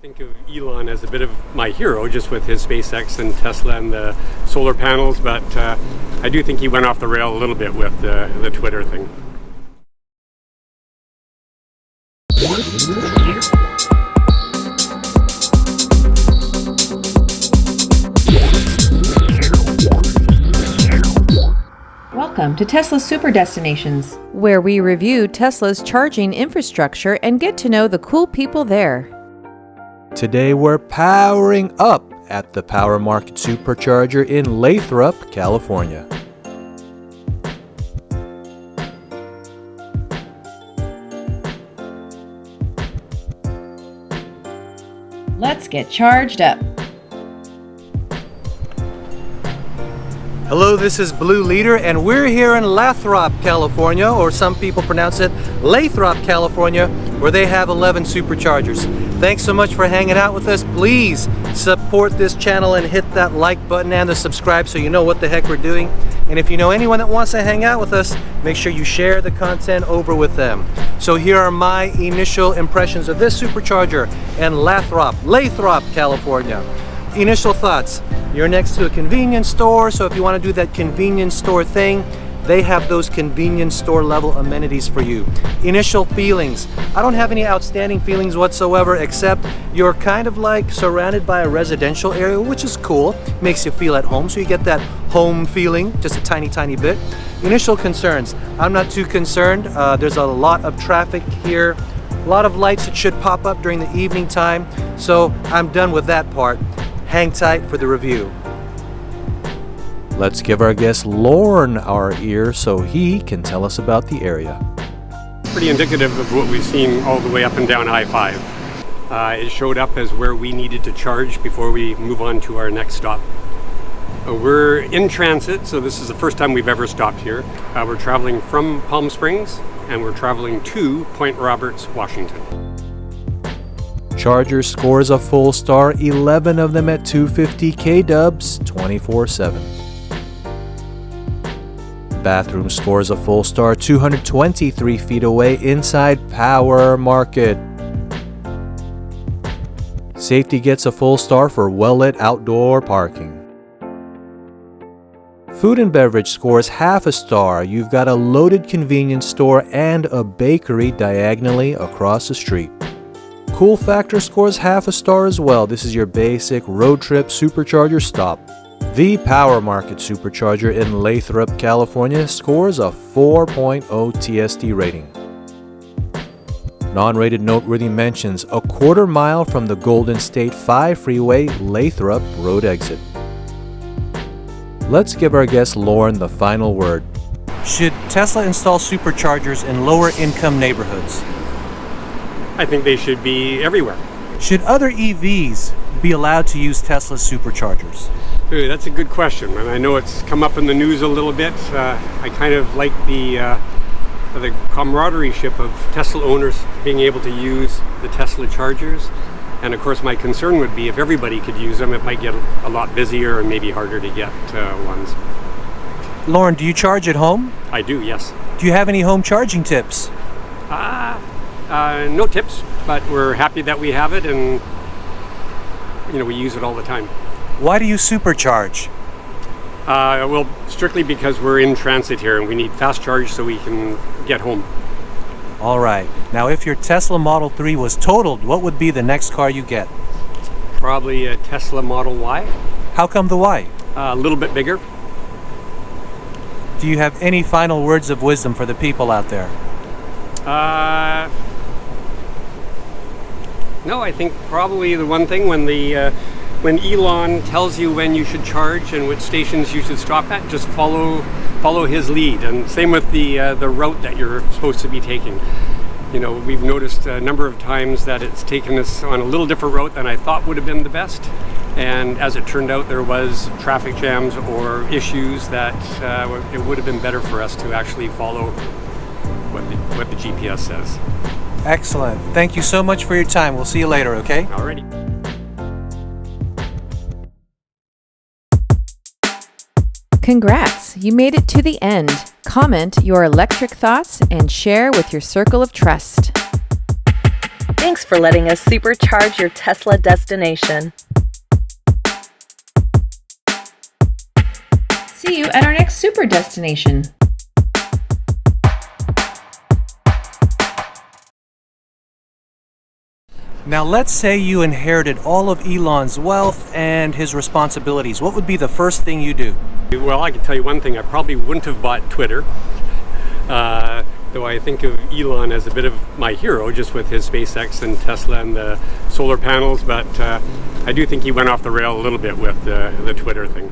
think of Elon as a bit of my hero, just with his SpaceX and Tesla and the solar panels, but I do think he went off the rail a little bit with the Twitter thing. Welcome to Tesla Super Destinations, where we review Tesla's charging infrastructure and get to know the cool people there. Today we're powering up at the Power Market Supercharger in Lathrop, California. let's get charged up. Hello, this is Blue Leader, and we're here in Lathrop, California, or some people pronounce it Lathrop, California, where they have 11 superchargers. Thanks so much for hanging out with us. Please support this channel and hit that like button and the subscribe so you know what the heck we're doing. And if you know anyone that wants to hang out with us, make sure you share the content over with them. So here are my initial impressions of this supercharger in Lathrop, California. Initial thoughts. You're next to a convenience store, so if you want to do that convenience store thing, they have those convenience store level amenities for you. Initial feelings. I don't have any outstanding feelings whatsoever, except you're kind of like surrounded by a residential area, which is cool. Makes you feel at home, so you get that home feeling, just a tiny bit. Initial concerns. I'm not too concerned. There's a lot of traffic here, a lot of lights that should pop up during the evening time, so I'm done with that part. Hang tight for the review. Let's give our guest Lorne our ear so he can tell us about the area. Pretty indicative of what we've seen all the way up and down I-5. It showed up as where we needed to charge before we move on to our next stop. We're in transit, so this is the first time we've ever stopped here. We're traveling from Palm Springs, and we're traveling to Point Roberts, Washington. Charger scores a full star, 11 of them at 250 kW, 24/7. Bathroom scores a full star, 223 feet away inside Power Market. Safety gets a full star for well-lit outdoor parking. Food and beverage scores half a star. You've got a loaded convenience store and a bakery diagonally across the street. Cool factor scores half a star as well. This is your basic road trip supercharger stop. The Power Market Supercharger in Lathrop, California scores a 4.0 TSD rating. Non-rated noteworthy mentions: a quarter mile from the Golden State 5 freeway, Lathrop road exit. Let's give our guest Lorne the final word. Should Tesla install superchargers in lower income neighborhoods? I think they should be everywhere. Should other EVs be allowed to use Tesla superchargers? Ooh, that's a good question, and I know it's come up in the news a little bit. I kind of like the camaraderie of Tesla owners being able to use the Tesla chargers. And of course, my concern would be if everybody could use them, it might get a lot busier and maybe harder to get ones. Lorne, do you charge at home? I do, yes. Do you have any home charging tips? No tips, but we're happy that we have it, and we use it all the time. Why do you supercharge? Well, strictly because we're in transit here and we need fast charge so we can get home. All right. Now, if your Tesla Model 3 was totaled, what would be the next car you get? Probably a Tesla Model Y. How come the Y? A little bit bigger. Do you have any final words of wisdom for the people out there? No, I think probably the one thing when Elon tells you when you should charge and which stations you should stop at, just follow his lead. And same with the route that you're supposed to be taking. We've noticed a number of times that it's taken us on a little different route than I thought would have been the best. And as it turned out, there was traffic jams or issues that it would have been better for us to actually follow what the GPS says. Excellent. Thank you so much for your time. We'll see you later, okay? Alrighty. Congrats, you made it to the end. Comment your electric thoughts and share with your circle of trust. Thanks for letting us supercharge your Tesla destination. See you at our next super destination. Now let's say you inherited all of Elon's wealth and his responsibilities. What would be the first thing you do? Well, I can tell you one thing, I probably wouldn't have bought Twitter. Though I think of Elon as a bit of my hero, just with his SpaceX and Tesla and the solar panels, but I do think he went off the rail a little bit with the Twitter thing.